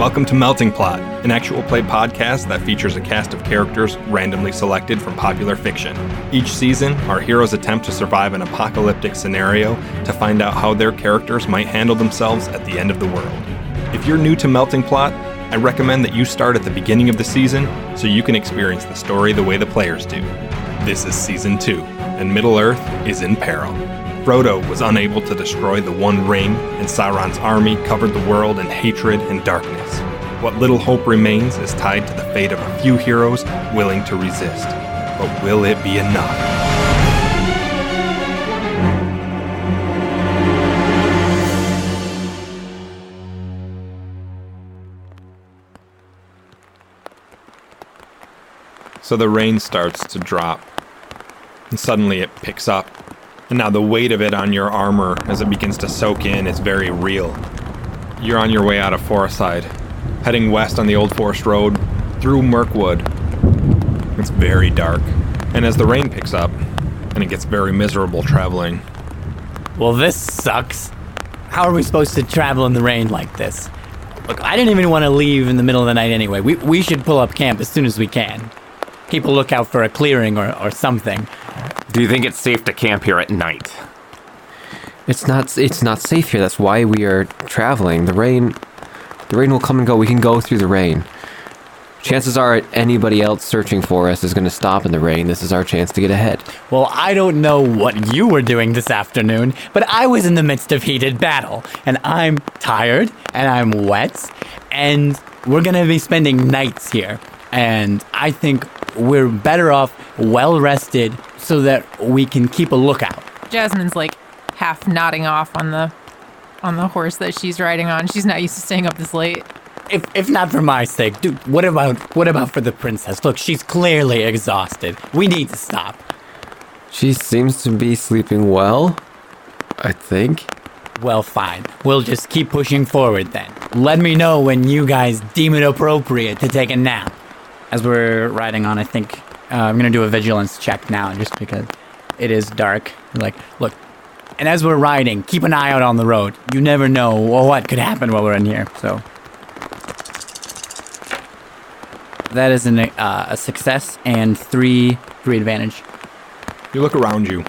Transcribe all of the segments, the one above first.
Welcome to Melting Plot, an actual play podcast that features a cast of characters randomly selected from popular fiction. Each season, our heroes attempt to survive an apocalyptic scenario to find out how their characters might handle themselves at the end of the world. If you're new to Melting Plot, I recommend that you start at the beginning of the season so you can experience the story the way the players do. This is Season 2, and Middle-earth is in peril. Frodo was unable to destroy the One Ring, and Sauron's army covered the world in hatred and darkness. What little hope remains is tied to the fate of a few heroes willing to resist. But will it be enough? So the rain starts to drop, and suddenly it picks up. And now the weight of it on your armor as it begins to soak in is very real. You're on your way out of Forestside, heading west on the Old Forest Road through Mirkwood. It's very dark, and as the rain picks up, and it gets very miserable traveling. Well, this sucks. How are we supposed to travel in the rain like this? Look, I didn't even want to leave in the middle of the night anyway. We should pull up camp as soon as we can. Keep a lookout for a clearing or something. Do you think it's safe to camp here at night? It's not safe here. That's why we are traveling. The rain will come and go. We can go through the rain. Chances are anybody else searching for us is going to stop in the rain. This is our chance to get ahead. Well, I don't know what you were doing this afternoon, but I was in the midst of heated battle, and I'm tired, and I'm wet, and we're going to be spending nights here. And I think we're better off well-rested so that we can keep a lookout. Jasmine's like half nodding off on the horse that she's riding on. She's not used to staying up this late. If not for my sake, dude, what about for the princess? Look, she's clearly exhausted. We need to stop. She seems to be sleeping well, I think. Well, fine. We'll just keep pushing forward then. Let me know when you guys deem it appropriate to take a nap. As we're riding on, I think I'm going to do a vigilance check now just because it is dark. Like, look, and as we're riding, keep an eye out on the road. You never know what could happen while we're in here, so. That is a success and three advantage. You look around you,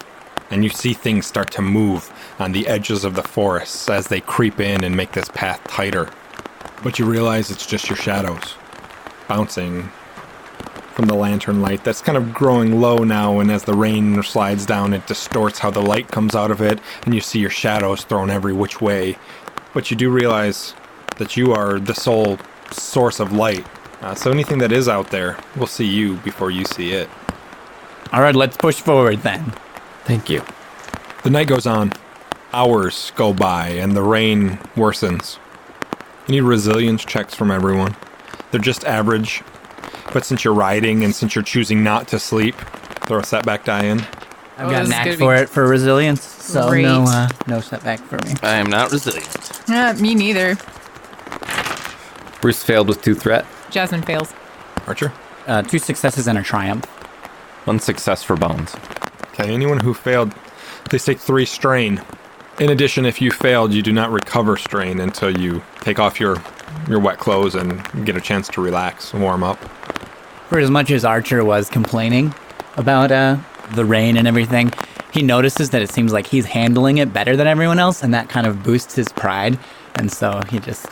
and you see things start to move on the edges of the forests as they creep in and make this path tighter. But you realize it's just your shadows, bouncing from the lantern light that's kind of growing low now, and as the rain slides down, it distorts how the light comes out of it, and you see your shadows thrown every which way. But you do realize that you are the sole source of light, so anything that is out there will see you before you see it. All right, let's push forward then. Thank you. The night goes on. Hours go by, and the rain worsens. You need resilience checks from everyone. They're just average. But since you're riding and since you're choosing not to sleep, throw a setback die in. I've got a knack for it for resilience, so great. no setback for me. I am not resilient. Me neither. Bruce failed with 2 threat. Jasmine fails. Archer? 2 successes and a triumph. 1 success for Bones. Okay, anyone who failed, please take 3 strain. In addition, if you failed, you do not recover strain until you take off your wet clothes and get a chance to relax and warm up. For as much as Archer was complaining about the rain and everything, he notices that it seems like he's handling it better than everyone else, and that kind of boosts his pride. And so he just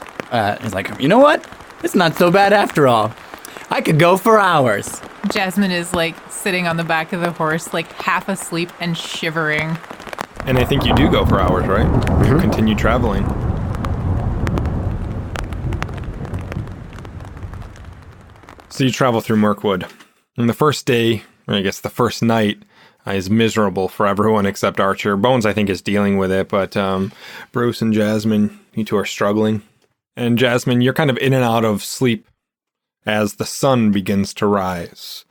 is like, you know what? It's not so bad after all. I could go for hours. Jasmine is like sitting on the back of the horse, like half asleep and shivering. And I think you do go for hours, right? You continue traveling. So you travel through Mirkwood. And the first day, or I guess the first night, is miserable for everyone except Archer. Bones, I think, is dealing with it, but Bruce and Jasmine, you two are struggling. And Jasmine, you're kind of in and out of sleep as the sun begins to rise.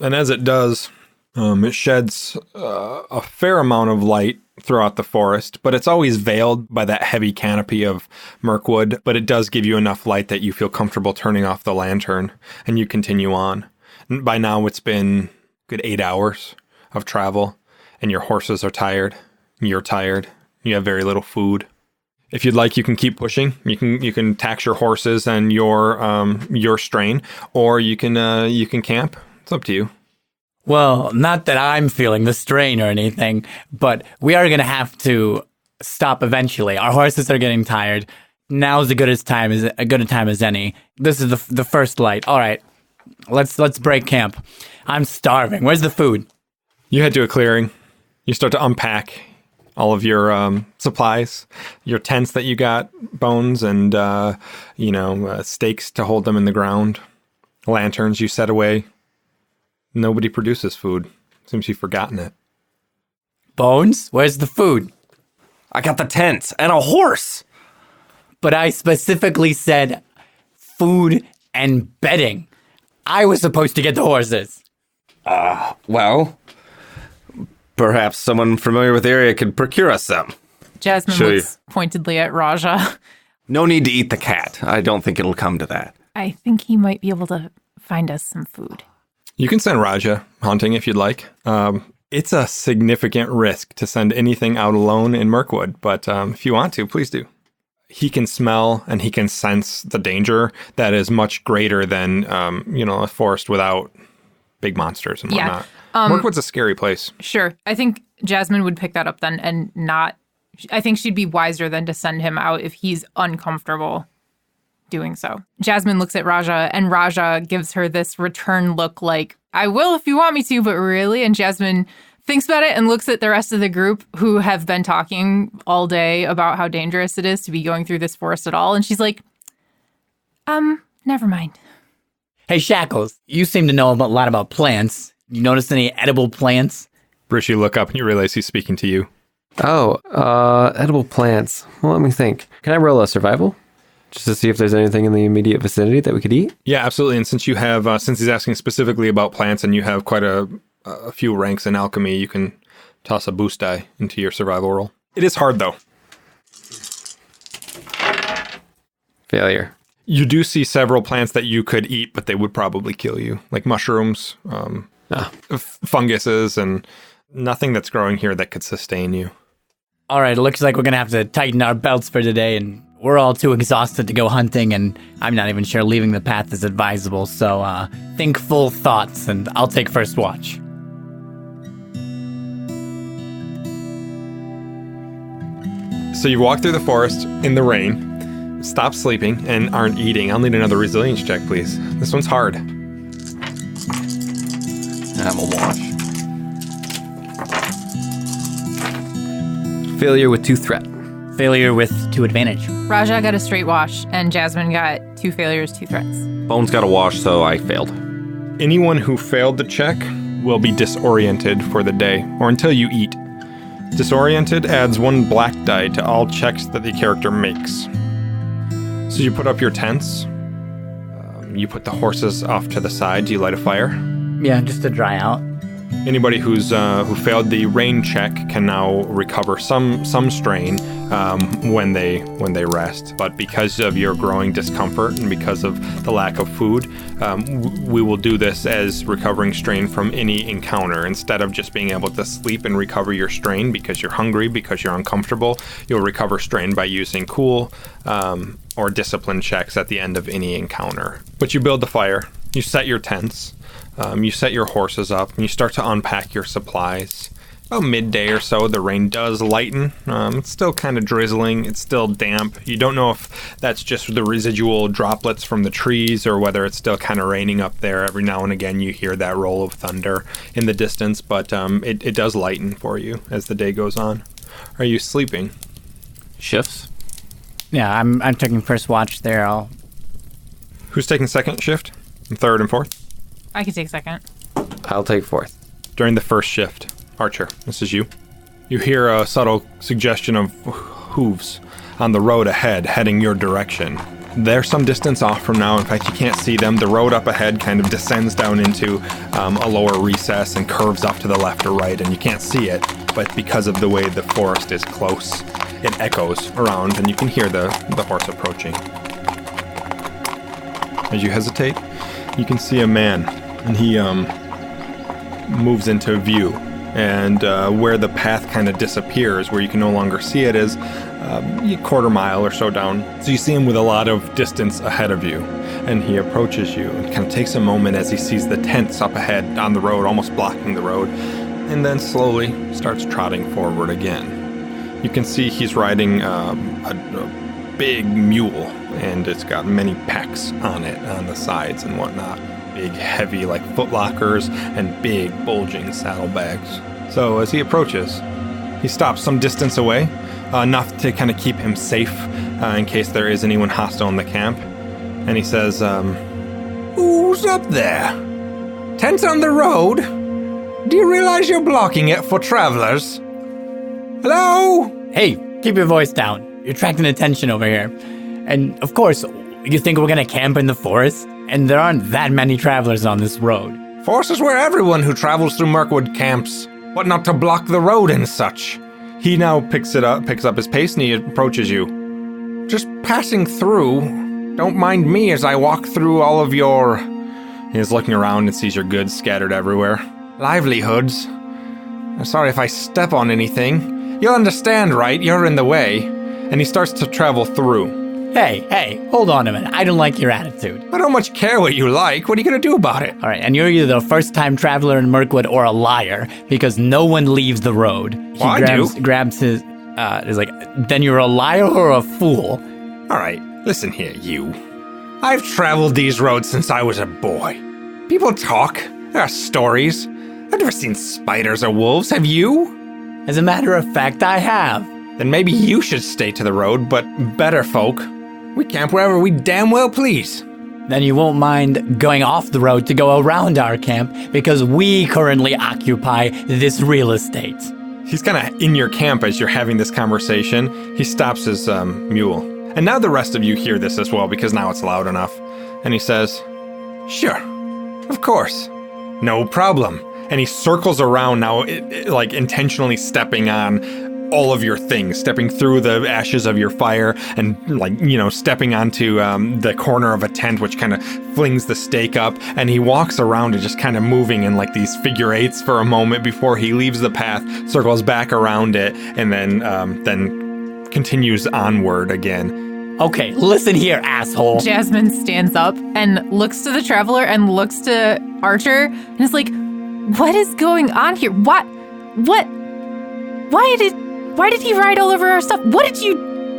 And as it does, it sheds a fair amount of light throughout the forest, but it's always veiled by that heavy canopy of Mirkwood, but it does give you enough light that you feel comfortable turning off the lantern, and you continue on. And by now, it's been a good 8 hours of travel, and your horses are tired, you're tired, you have very little food. If you'd like, you can keep pushing. You can tax your horses and your strain, or you can camp. It's up to you. Well, not that I'm feeling the strain or anything, but we are going to have to stop eventually. Our horses are getting tired. Now's as good a time as any. This is the first light. All right, let's break camp. I'm starving. Where's the food? You head to a clearing. You start to unpack all of your supplies, your tents that you got, bones, and stakes to hold them in the ground. Lanterns you set away. Nobody produces food. Seems you've forgotten it. Bones? Where's the food? I got the tent and a horse. But I specifically said food and bedding. I was supposed to get the horses. Well, perhaps someone familiar with the area could procure us some. Jasmine Sure. looks pointedly at Raja. No need to eat the cat. I don't think it'll come to that. I think he might be able to find us some food. You can send Raja hunting if you'd like. It's a significant risk to send anything out alone in Mirkwood, but if you want to, please do. He can smell and he can sense the danger that is much greater than, a forest without big monsters and Yeah. whatnot. Mirkwood's a scary place. Sure. I think Jasmine would pick that up then and not... I think she'd be wiser than to send him out if he's uncomfortable doing so. Jasmine looks at Raja, and Raja gives her this return look like, I will if you want me to, but really? And Jasmine thinks about it and looks at the rest of the group who have been talking all day about how dangerous it is to be going through this forest at all. And she's like, never mind. Hey, Shackles, you seem to know a lot about plants. You noticed any edible plants? Bruce, you look up and you realize he's speaking to you. Oh, edible plants. Well, let me think. Can I roll a survival? Just to see if there's anything in the immediate vicinity that we could eat? Yeah, absolutely. And since you have, since he's asking specifically about plants and you have quite a few ranks in alchemy, you can toss a boost die into your survival roll. It is hard, though. Failure. You do see several plants that you could eat, but they would probably kill you, like mushrooms, funguses, and nothing that's growing here that could sustain you. All right, it looks like we're going to have to tighten our belts for today, and we're all too exhausted to go hunting, and I'm not even sure leaving the path is advisable, so think full thoughts, and I'll take first watch. So you walk through the forest in the rain, stop sleeping, and aren't eating. I'll need another resilience check, please. This one's hard. I'm a wash. Failure with 2 threat. Failure with 2 advantage. Raja got a straight wash, and Jasmine got 2 failures, 2 threats. Bones got a wash, so I failed. Anyone who failed the check will be disoriented for the day, or until you eat. Disoriented adds 1 black die to all checks that the character makes. So you put up your tents. You put the horses off to the side. Do you light a fire? Yeah, just to dry out. Anybody who failed the rain check can now recover some strain when they rest. But because of your growing discomfort and because of the lack of food, we will do this as recovering strain from any encounter. Instead of just being able to sleep and recover your strain because you're hungry, because you're uncomfortable, you'll recover strain by using cool or discipline checks at the end of any encounter. But you build the fire, you set your tents. You set your horses up, and you start to unpack your supplies. About midday or so, the rain does lighten. It's still kind of drizzling. It's still damp. You don't know if that's just the residual droplets from the trees or whether it's still kind of raining up there. Every now and again, you hear that roll of thunder in the distance, but it does lighten for you as the day goes on. Are you sleeping? Shifts? Yeah, I'm taking first watch there. Who's taking second shift? And third and fourth? I can take second. I'll take 4th. During the first shift, Archer, this is you. You hear a subtle suggestion of hooves on the road ahead, heading your direction. They're some distance off from now. In fact, you can't see them. The road up ahead kind of descends down into a lower recess and curves off to the left or right, and you can't see it. But because of the way the forest is close, it echoes around, and you can hear the horse approaching. As you hesitate, you can see a man, and he moves into view And where the path kind of disappears, where you can no longer see it, is a quarter mile or so down. So you see him with a lot of distance ahead of you. And he approaches you and kind of takes a moment as he sees the tents up ahead on the road, almost blocking the road, and then slowly starts trotting forward again. You can see he's riding a big mule, and it's got many packs on it, on the sides and whatnot. Big, heavy, like footlockers and big, bulging saddlebags. So as he approaches, he stops some distance away, enough to kind of keep him safe in case there is anyone hostile in the camp. And he says, "Who's up there? Tent on the road? Do you realize you're blocking it for travelers? Hello?" Hey, keep your voice down. You're attracting attention over here. And of course, you think we're gonna camp in the forest? And there aren't that many travelers on this road. Forest is where everyone who travels through Mirkwood camps. What not to block the road and such? He now picks up his pace, and he approaches you. Just passing through. Don't mind me as I walk through all of your... He's looking around and sees your goods scattered everywhere. Livelihoods. I'm sorry if I step on anything. You'll understand, right? You're in the way. And he starts to travel through. Hey, hold on a minute. I don't like your attitude. I don't much care what you like. What are you going to do about it? All right, and you're either a first-time traveler in Mirkwood or a liar, because no one leaves the road. He grabs his... is like, then you're a liar or a fool? All right, listen here, you. I've traveled these roads since I was a boy. People talk. There are stories. I've never seen spiders or wolves. Have you? As a matter of fact, I have. Then maybe you should stay to the road, but better folk. We camp wherever we damn well please. Then you won't mind going off the road to go around our camp, because we currently occupy this real estate. He's kind of in your camp as you're having this conversation. He stops his mule. And now the rest of you hear this as well, because now it's loud enough. And he says, "Sure, of course, no problem." And he circles around now, like intentionally stepping on all of your things, stepping through the ashes of your fire and, like, you know, stepping onto the corner of a tent, which kind of flings the stake up. And he walks around and just kind of moving in like these figure eights for a moment before he leaves the path, circles back around it, and then continues onward again. Okay, listen here, asshole. Jasmine stands up and looks to the traveler and looks to Archer and is like, "What is going on here? Why did he ride all over our stuff? What did you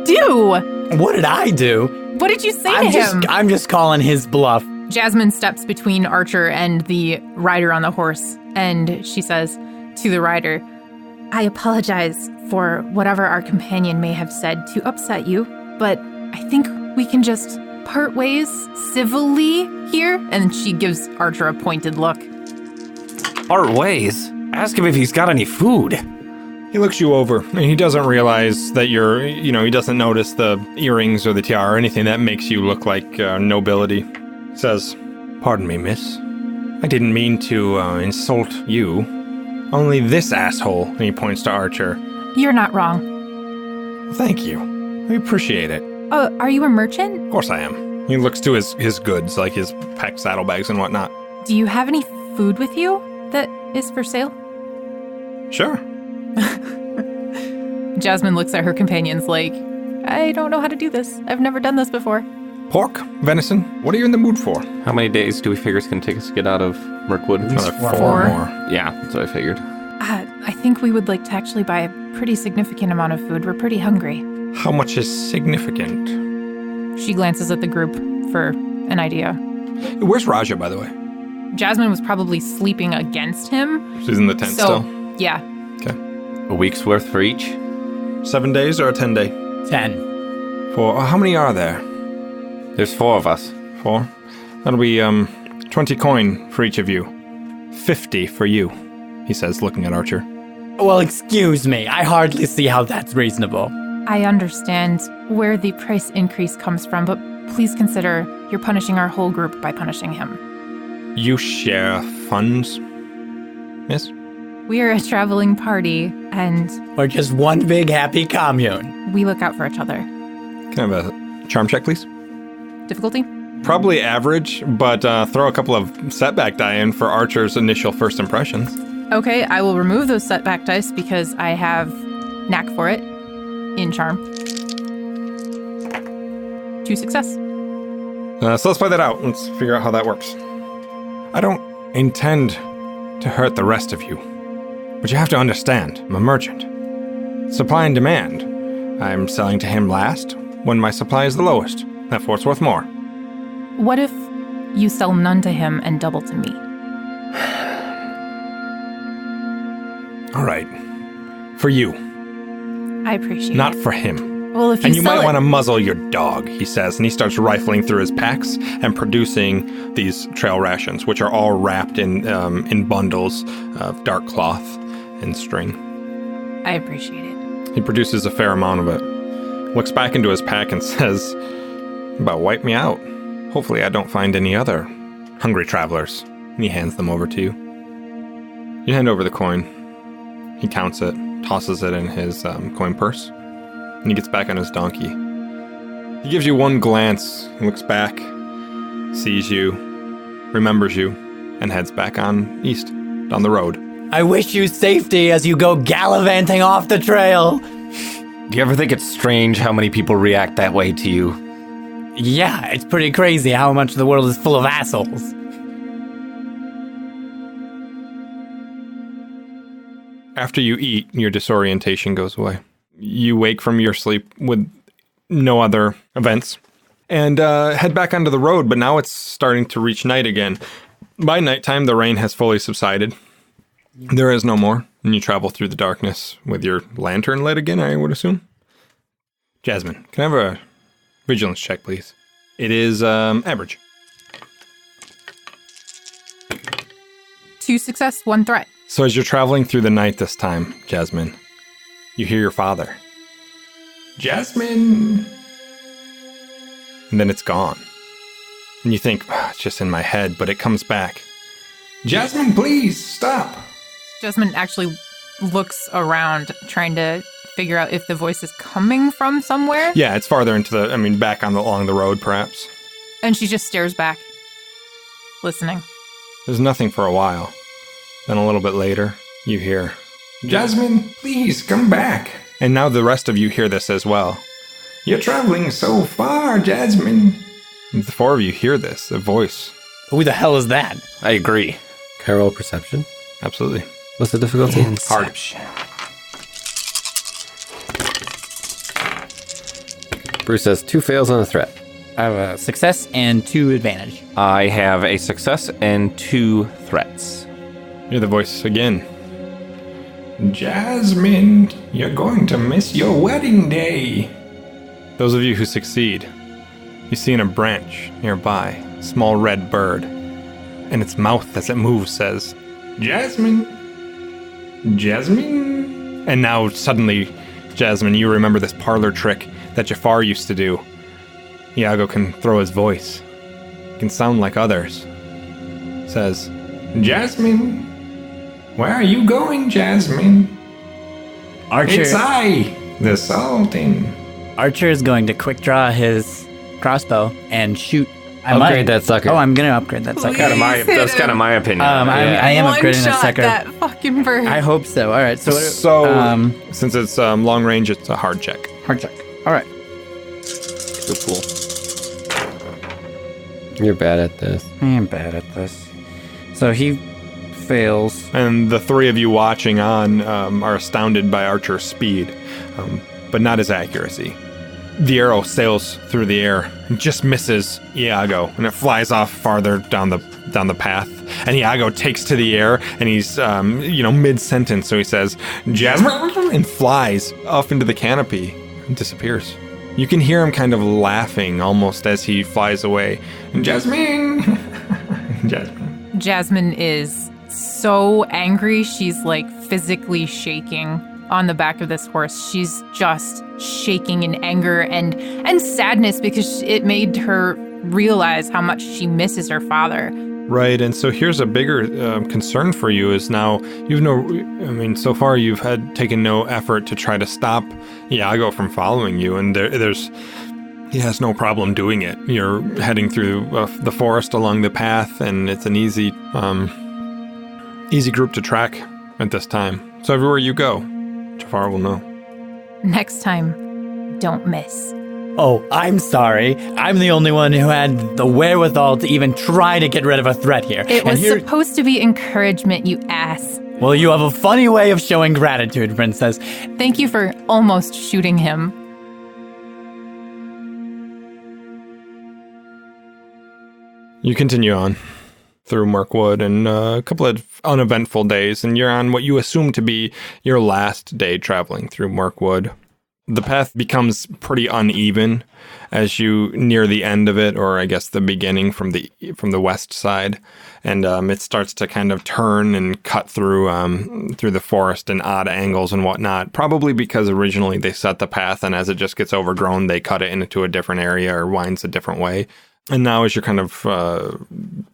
do?" What did I do? What did you say to him? I'm just calling his bluff. Jasmine steps between Archer and the rider on the horse, and she says to the rider, "I apologize for whatever our companion may have said to upset you, but I think we can just part ways civilly here." And she gives Archer a pointed look. Part ways? Ask him if he's got any food. He looks you over, and he doesn't realize that he doesn't notice the earrings or the tiara or anything that makes you look like nobility. Says, "Pardon me, miss. I didn't mean to insult you. Only this asshole," and he points to Archer. "You're not wrong." "Thank you. I appreciate it." Are you a merchant? "Of course I am." He looks to his goods, like his packed saddlebags and whatnot. Do you have any food with you that is for sale? "Sure." Jasmine looks at her companions like, "I don't know how to do this. I've never done this before." "Pork? Venison? What are you in the mood for?" How many days do we figure it's going to take us to get out of Mirkwood? Another four Four. more. Yeah, that's what I figured. I think we would like to actually buy a pretty significant amount of food. We're pretty hungry. How much is significant? She glances at the group for an idea. Where's Raja, by the way? Jasmine was probably sleeping against him. She's in the tent still? Yeah. Okay. A week's worth for each? 7 days or a 10-day? 10. For how many are there? There's 4 of us. 4? That'll be 20 coin for each of you. 50 for you, he says, looking at Archer. Well, excuse me. I hardly see how that's reasonable. I understand where the price increase comes from, but please consider you're punishing our whole group by punishing him. You share funds, miss? We are a traveling party, and We're just one big happy commune. we look out for each other. Can I have a charm check, please? Difficulty? Probably average, but throw a couple of setback die in for Archer's initial first impressions. Okay, I will remove those setback dice because I have knack for it in charm. 2 success. So let's play that out. Let's figure out how that works. I don't intend to hurt the rest of you. But you have to understand, I'm a merchant. Supply and demand. I'm selling to him last when my supply is the lowest. Therefore, it's worth more. What if you sell none to him and double to me? All right. For you, I appreciate not it. for him. Well, if you And you sell might it, want to muzzle your dog, he says, and he starts rifling through his packs and producing these trail rations, which are all wrapped in bundles of dark cloth and string. I appreciate it. He produces a fair amount of it, looks back into his pack and says, "About wipe me out. Hopefully I don't find any other hungry travelers." And he hands them over to you. You hand over the coin. He counts it, tosses it in his coin purse, and he gets back on his donkey. He gives you one glance, looks back, sees you, remembers you, and heads back on east, down the road. I wish you safety as you go gallivanting off the trail. Do you ever think it's strange how many people react that way to you? Yeah, it's pretty crazy how much the world is full of assholes. After you eat, your disorientation goes away. You wake from your sleep with no other events and head back onto the road, but now it's starting to reach night again. By nighttime, the rain has fully subsided. There is no more, and you travel through the darkness with your lantern lit again, I would assume. Jasmine, can I have a vigilance check, please? It is average. 2 success, 1 threat. So as you're traveling through the night this time, Jasmine, you hear your father. Jasmine! And then it's gone. And you think, it's just in my head, but it comes back. Jasmine, please, stop! Jasmine actually looks around, trying to figure out if the voice is coming from somewhere. Yeah, it's farther into back along the road, perhaps. And she just stares back, listening. There's nothing for a while. Then a little bit later, you hear, Jasmine, please come back. And now the rest of you hear this as well. You're traveling so far, Jasmine. And the 4 of you hear this, the voice. Who the hell is that? I agree. Can I roll perception? Absolutely. What's the difficulty? Hard. Bruce has 2 fails and a threat. I have a success and 2 advantage. I have a success and 2 threats. Hear the voice again. Jasmine, you're going to miss your wedding day. Those of you who succeed, you see in a branch nearby a small red bird, and its mouth as it moves says, Jasmine, Jasmine. And now suddenly, Jasmine, you remember this parlor trick that Jafar used to do. Iago can throw his voice. It can sound like others. Says, Jasmine, where are you going, Jasmine? Archer, It's I, the Sultan. Archer is going to quick draw his crossbow and shoot. Upgrade that sucker. Oh, I'm going to upgrade that sucker. That's kind of my opinion. I am upgrading that One-shot sucker. that fucking bird. I hope so. All right. So, Since it's long range, it's a hard check. hard check. All right. Cool. You're bad at this. I am bad at this. So he fails. And the 3 of you watching on are astounded by Archer's speed, but not his accuracy. The arrow sails through the air and just misses Iago, and it flies off farther down the path. And Iago takes to the air, and he's mid-sentence, so he says, Jasmine, and flies off into the canopy and disappears. You can hear him kind of laughing almost as he flies away. Jasmine! Jasmine. Jasmine is so angry, she's like physically shaking on the back of this horse. She's just shaking in anger and sadness because it made her realize how much she misses her father. Right, and so here's a bigger concern for you is now so far you've taken no effort to try to stop Iago from following you, and he has no problem doing it. You're heading through the forest along the path, and it's an easy group to track. at this time. So everywhere you go, Jafar will know. Next time, don't miss. Oh, I'm sorry. I'm the only one who had the wherewithal to even try to get rid of a threat here. It was supposed to be encouragement, you ass. Well, you have a funny way of showing gratitude, Princess. Thank you for almost shooting him. You continue on through Mirkwood and a couple of uneventful days, and you're on what you assume to be your last day traveling through Mirkwood. The path becomes pretty uneven as you near the end of it, or I guess the beginning from the west side, and it starts to kind of turn and cut through the forest in odd angles and whatnot. Probably because originally they set the path, and as it just gets overgrown, they cut it into a different area or winds a different way. And now as you're kind of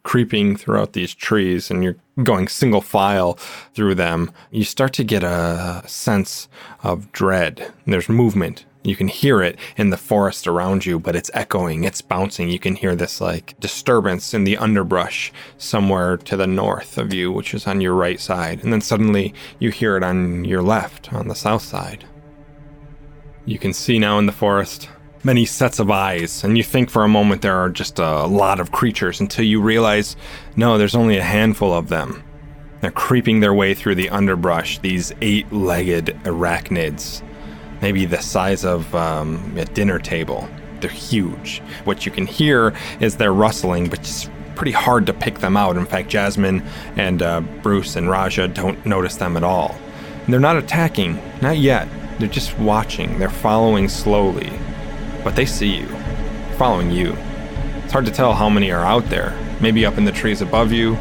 creeping throughout these trees and you're going single file through them, you start to get a sense of dread. There's movement. You can hear it in the forest around you, but it's echoing, it's bouncing. You can hear this like disturbance in the underbrush somewhere to the north of you, which is on your right side. And then suddenly you hear it on your left, on the south side. You can see now in the forest many sets of eyes, and you think for a moment there are just a lot of creatures until you realize, no, there's only a handful of them. They're creeping their way through the underbrush, these 8-legged arachnids, maybe the size of a dinner table. They're huge. What you can hear is their rustling, but it's pretty hard to pick them out. In fact, Jasmine and Bruce and Raja don't notice them at all. And they're not attacking, not yet. They're just watching. They're following slowly. But they see you, following you. It's hard to tell how many are out there. Maybe up in the trees above you,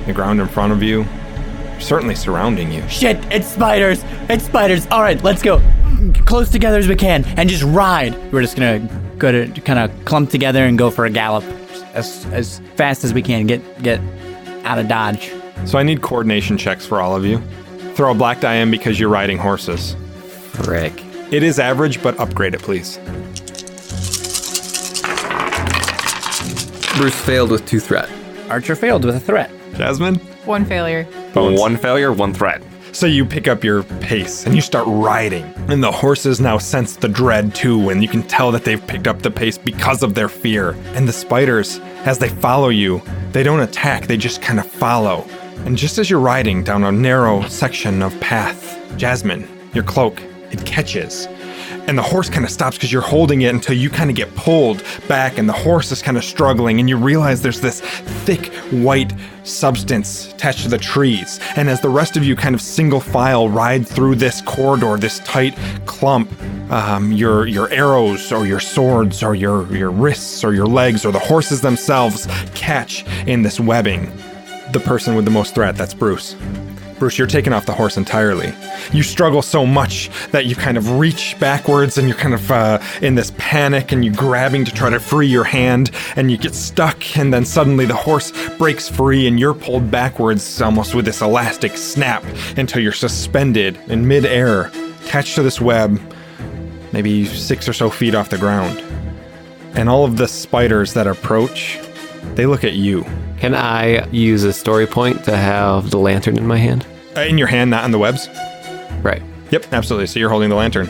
the ground in front of you. They're certainly surrounding you. Shit, it's spiders! It's spiders! All right, let's go close together as we can and just ride. We're just gonna go to kind of clump together and go for a gallop as fast as we can. Get out of Dodge. So I need coordination checks for all of you. Throw a black die in because you're riding horses. Frick. It is average, but upgrade it, please. Bruce failed with 2 threat. Archer failed with a threat. Jasmine? 1 failure. Bones. 1 failure, 1 threat. So you pick up your pace and you start riding. And the horses now sense the dread too, and you can tell that they've picked up the pace because of their fear. And the spiders, as they follow you, they don't attack, they just kind of follow. And just as you're riding down a narrow section of path, Jasmine, your cloak, it catches. And the horse kind of stops because you're holding it until you kind of get pulled back and the horse is kind of struggling, and you realize there's this thick white substance attached to the trees. And as the rest of you kind of single file ride through this corridor, this tight clump, your arrows or your swords or your wrists or your legs or the horses themselves catch in this webbing. The person with the most threat, that's Bruce. Bruce, you're taken off the horse entirely. You struggle so much that you kind of reach backwards and you're kind of in this panic and you're grabbing to try to free your hand and you get stuck, and then suddenly the horse breaks free and you're pulled backwards almost with this elastic snap until you're suspended in midair, attached to this web, maybe 6 or so feet off the ground. And all of the spiders that approach, they look at you. Can I use a story point to have the lantern in my hand? In your hand, not on the webs? Right. Yep, absolutely. So you're holding the lantern.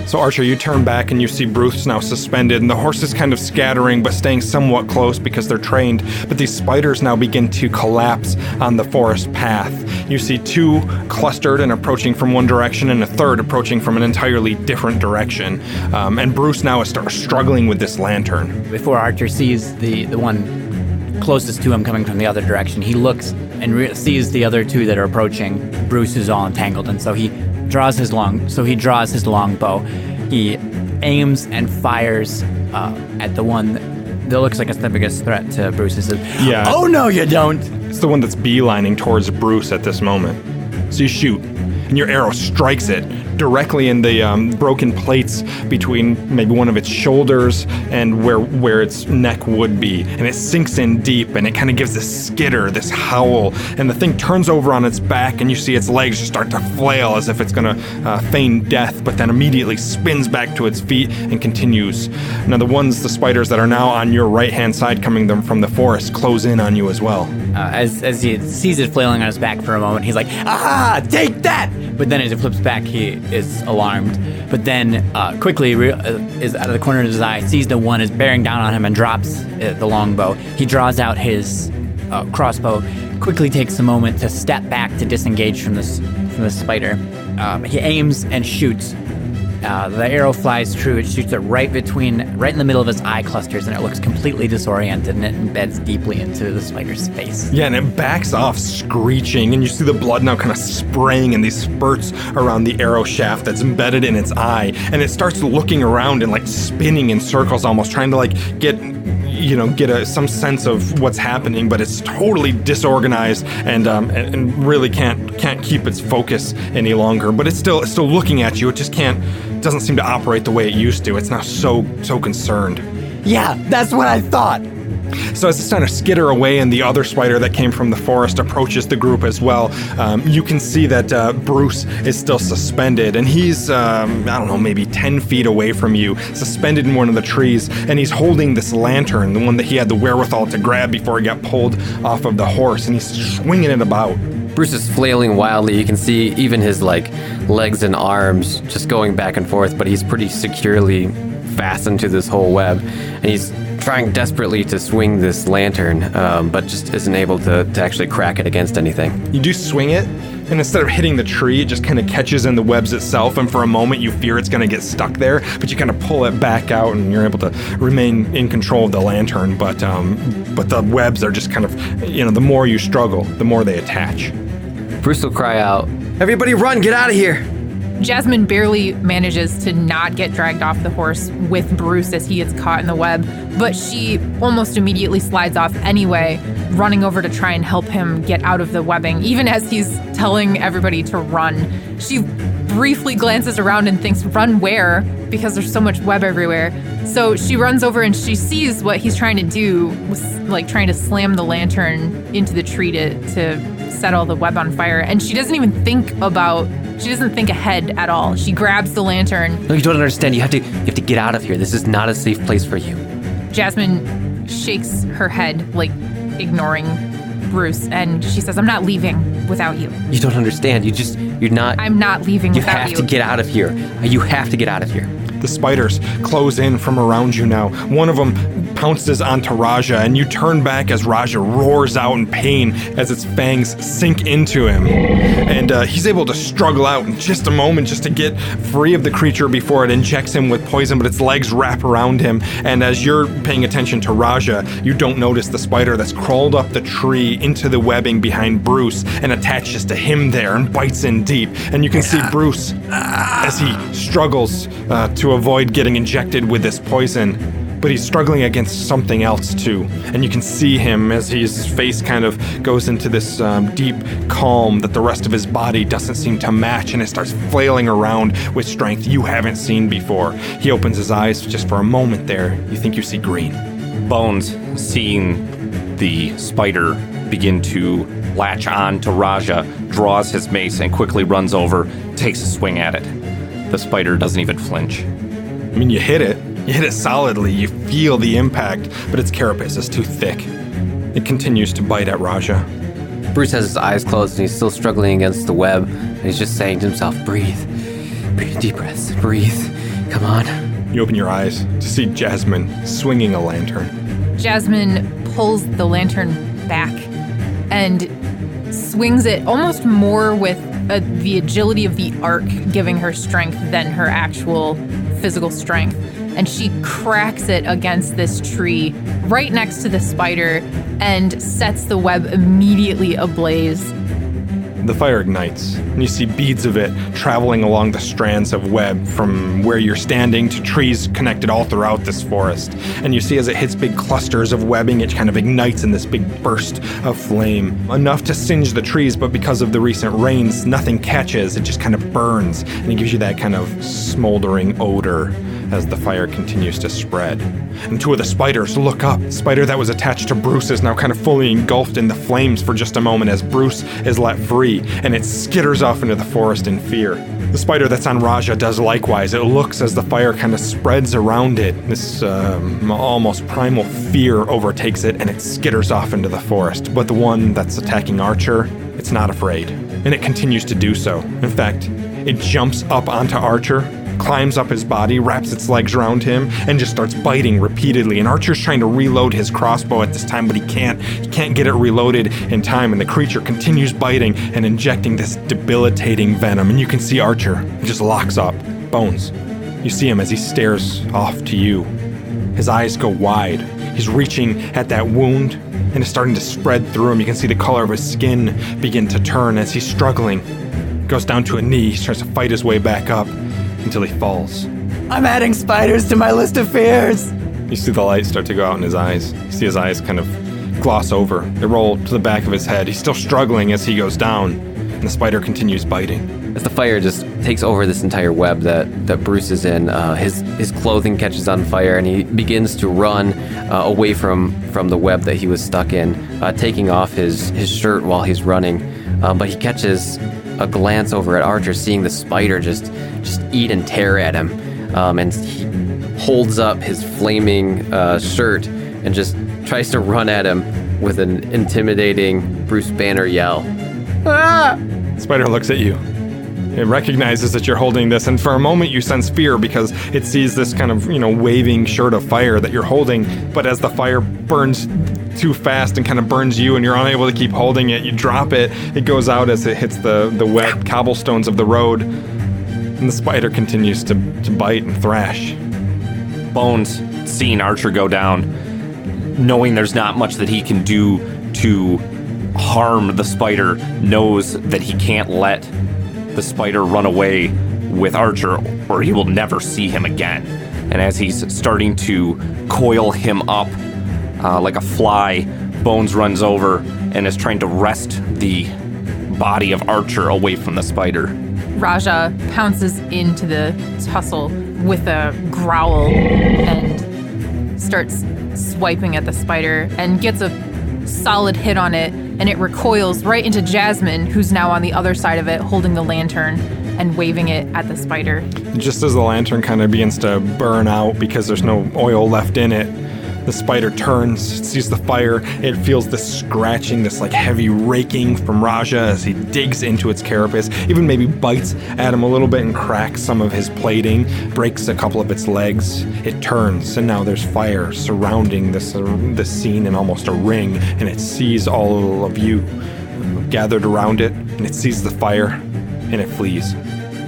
So Archer, you turn back and you see Bruce now suspended, and the horse is kind of scattering but staying somewhat close because they're trained. But these spiders now begin to collapse on the forest path. You see 2 clustered and approaching from one direction, and a third approaching from an entirely different direction. And Bruce now is struggling with this lantern. Before Archer sees the one closest to him coming from the other direction, he looks and sees the other 2 that are approaching. Bruce is all entangled, and so he draws his longbow. He aims and fires at the one that looks like it's the biggest threat to Bruce. He says, Yeah. "Oh no, you don't!" It's the one that's beelining towards Bruce at this moment. So you shoot, and your arrow strikes it, directly in the broken plates between maybe one of its shoulders and where its neck would be. And it sinks in deep, and it kind of gives this skitter, this howl, and the thing turns over on its back, and you see its legs just start to flail as if it's going to feign death, but then immediately spins back to its feet and continues. Now the spiders that are now on your right-hand side coming from the forest close in on you as well. As he sees it flailing on his back for a moment, he's like, "Ah, take that!" But then as it flips back, he is alarmed. But then quickly is out of the corner of his eye, sees the one is bearing down on him and drops the longbow. He draws out his crossbow, quickly takes a moment to step back to disengage from this spider. He aims and shoots. The arrow flies true. It shoots it right in the middle of his eye clusters, and it looks completely disoriented, and it embeds deeply into the spider's face. Yeah, and it backs off screeching, and you see the blood now kind of spraying in these spurts around the arrow shaft that's embedded in its eye, and it starts looking around and like spinning in circles, almost trying to like get some sense of what's happening, but it's totally disorganized and really can't keep its focus any longer. But it's still looking at you. It just doesn't seem to operate the way it used to. It's now so concerned. Yeah, that's what I thought. So as it's trying to skitter away and the other spider that came from the forest approaches the group as well, you can see that Bruce is still suspended, and he's, maybe 10 feet away from you, suspended in one of the trees, and he's holding this lantern, the one that he had the wherewithal to grab before he got pulled off of the horse, and he's swinging it about. Bruce is flailing wildly. You can see even his legs and arms just going back and forth, but he's pretty securely fastened to this whole web, and he's trying desperately to swing this lantern, but just isn't able to actually crack it against anything. You do swing it, and instead of hitting the tree, it just kind of catches in the webs itself, and for a moment you fear it's going to get stuck there, but you kind of pull it back out, and you're able to remain in control of the lantern, but the webs are just kind of, the more you struggle, the more they attach. Bruce will cry out, "Everybody run, get out of here!" Jasmine barely manages to not get dragged off the horse with Bruce as he gets caught in the web, but she almost immediately slides off anyway, running over to try and help him get out of the webbing, even as he's telling everybody to run. She briefly glances around and thinks, run where? Because there's so much web everywhere. So she runs over and she sees what he's trying to do, was trying to slam the lantern into the tree to set all the web on fire. And she doesn't even think ahead at all. She grabs the lantern. No, you don't understand. You have to get out of here. This is not a safe place for you. Jasmine shakes her head, ignoring Bruce, and she says, I'm not leaving without you. You don't understand. You're not. I'm not leaving without you. You have to get out of here. You have to get out of here. The spiders close in from around you now. One of them pounces onto Raja, and you turn back as Raja roars out in pain as its fangs sink into him. And he's able to struggle out in just a moment just to get free of the creature before it injects him with poison, but its legs wrap around him. And as you're paying attention to Raja, you don't notice the spider that's crawled up the tree into the webbing behind Bruce and attaches to him there and bites in deep. And you can see Bruce as he struggles to avoid getting injected with this poison, but he's struggling against something else too. And you can see him as his face kind of goes into this deep calm that the rest of his body doesn't seem to match, and it starts flailing around with strength you haven't seen before. He opens his eyes just for a moment there. You think you see green. Bones, seeing the spider begin to latch on to Raja, draws his mace and quickly runs over, takes a swing at it. The spider doesn't even flinch. I mean, you hit it solidly, you feel the impact, but its carapace is too thick. It continues to bite at Raja. Bruce has his eyes closed and he's still struggling against the web, and he's just saying to himself, breathe, deep breaths, breathe, come on. You open your eyes to see Jasmine swinging a lantern. Jasmine pulls the lantern back and swings it almost more with the agility of the arc giving her strength than her actual physical strength. And she cracks it against this tree right next to the spider and sets the web immediately ablaze. The fire ignites, and you see beads of it traveling along the strands of web from where you're standing to trees connected all throughout this forest. And you see as it hits big clusters of webbing, it kind of ignites in this big burst of flame, enough to singe the trees, but because of the recent rains, nothing catches. It just kind of burns, and it gives you that kind of smoldering odor as the fire continues to spread. And two of the spiders look up. The spider that was attached to Bruce is now kind of fully engulfed in the flames for just a moment as Bruce is let free, and it skitters off into the forest in fear. The spider that's on Raja does likewise. It looks as the fire kind of spreads around it. This almost primal fear overtakes it, and it skitters off into the forest. But the one that's attacking Archer, it's not afraid, and it continues to do so. In fact, it jumps up onto Archer, climbs up his body, wraps its legs around him, and just starts biting repeatedly. And Archer's trying to reload his crossbow at this time, but he can't. He can't get it reloaded in time, and the creature continues biting and injecting this debilitating venom. And you can see Archer just locks up. Bones, you see him as he stares off to you. His eyes go wide. He's reaching at that wound, and it's starting to spread through him. You can see the color of his skin begin to turn as he's struggling. He goes down to a knee. He tries to fight his way back up until he falls. I'm adding spiders to my list of fears. You see the light start to go out in his eyes. You see his eyes kind of gloss over. They roll to the back of his head. He's still struggling as he goes down, and the spider continues biting. As the fire just takes over this entire web that Bruce is in, his clothing catches on fire, and he begins to run away from the web that he was stuck in, taking off his shirt while he's running. But he catches a glance over at Archer, seeing the spider just eat and tear at him, and he holds up his flaming shirt and just tries to run at him with an intimidating Bruce Banner yell. Ah! The spider looks at you. It recognizes that you're holding this, and for a moment you sense fear because it sees this kind of, waving shirt of fire that you're holding, but as the fire burns too fast and kind of burns you and you're unable to keep holding it, you drop it. It goes out as it hits the wet cobblestones of the road, and the spider continues to bite and thrash. Bones, seeing Archer go down, knowing there's not much that he can do to harm the spider, knows that he can't let the spider run away with Archer or he will never see him again. And as he's starting to coil him up like a fly, Bones runs over and is trying to wrest the body of Archer away from the spider. Raja pounces into the tussle with a growl and starts swiping at the spider and gets a solid hit on it, and it recoils right into Jasmine, who's now on the other side of it, holding the lantern and waving it at the spider. Just as the lantern kind of begins to burn out because there's no oil left in it, the spider turns, it sees the fire, it feels this scratching, this like heavy raking from Raja as he digs into its carapace, even maybe bites at him a little bit and cracks some of his plating, breaks a couple of its legs. It turns, and now there's fire surrounding this scene in almost a ring, and it sees all of you gathered around it, and it sees the fire, and it flees.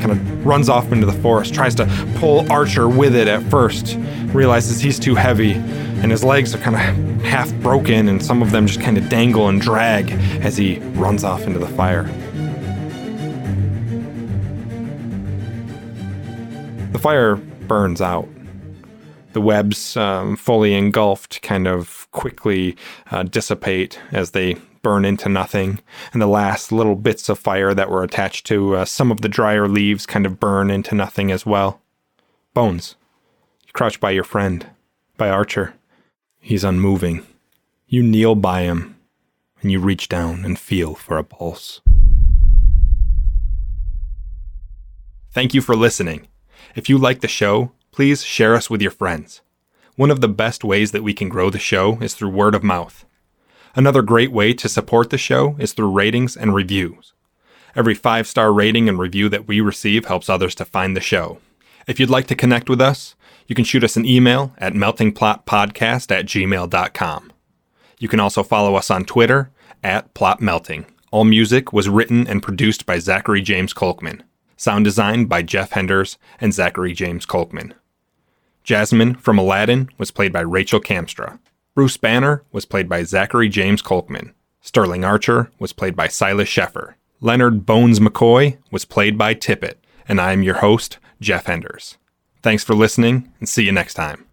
Kind of runs off into the forest, tries to pull Archer with it at first, realizes he's too heavy, and his legs are kind of half broken, and some of them just kind of dangle and drag as he runs off into the fire. The fire burns out. The webs, fully engulfed, kind of quickly dissipate as they burn into nothing, and the last little bits of fire that were attached to some of the drier leaves kind of burn into nothing as well. Bones, you crouch by your friend, by Archer. He's unmoving. You kneel by him, and you reach down and feel for a pulse. Thank you for listening. If you like the show, please share us with your friends. One of the best ways that we can grow the show is through word of mouth. Another great way to support the show is through ratings and reviews. Every 5-star rating and review that we receive helps others to find the show. If you'd like to connect with us, you can shoot us an email at meltingplotpodcast@gmail.com. You can also follow us on Twitter @plotmelting. All music was written and produced by Zachary James Kolkman. Sound design by Jeff Henders and Zachary James Kolkman. Jasmine from Aladdin was played by Rachel Kamstra. Bruce Banner was played by Zachary James Kolkman. Sterling Archer was played by Silas Sheffer. Leonard Bones McCoy was played by Tippett, and I am your host, Jeff Henders. Thanks for listening, and see you next time.